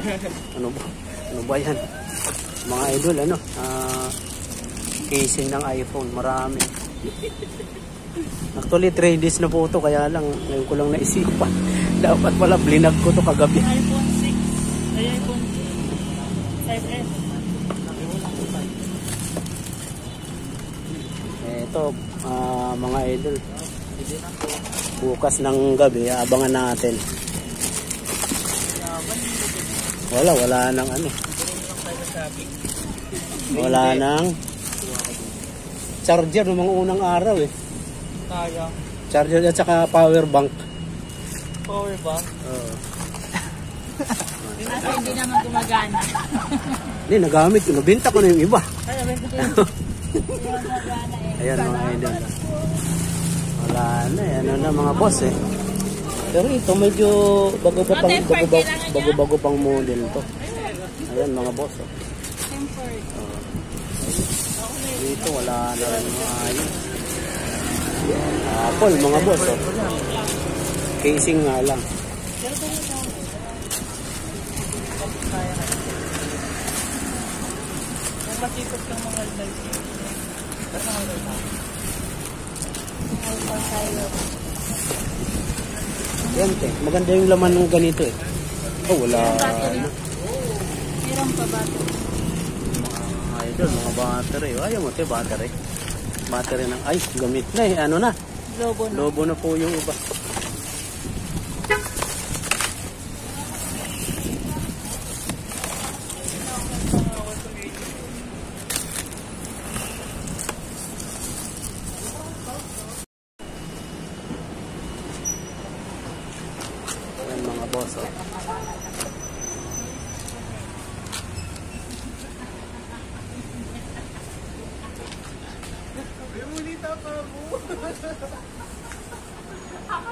Ano ba? Ano ba yan? Mga idol, ano? Casing ng iPhone. Marami. Actually, 3 days na po ito. Kaya lang, ngayon ko lang naisipan. Dapat pala, blinag ko to kagabi. iPhone 6. Ay, iPhone 5S. Ito, mga idol. Bukas ng gabi, abangan natin. Wala nang ano. Wala nang charger ng mga unang araw eh. Kaya. Charger at saka power bank. Power bank? Oo. Kasi hindi naman gumagana. Hindi, nagamit ko. Nabenta ko na yung iba. Ay, nabenta ko yung gumagana eh. Ayan mga idol. Wala na eh. Ano na mga boss eh. Pero ito medyo bago pang model to. Ayan mga boss. Oh. Dito wala na rin mga ayun. Apple mga boss. Oh. Casing nga lang. Makikot ng mga light. Yan te. Maganda yung laman ng ganito eh. Oh wala. Meron pa battery. Mga idol, mga battery. Ayaw mo te battery. Battery ng ay gamit na eh. Ano na? Lobo na. Lobo na po yung iba. Mga boss oh. Ako,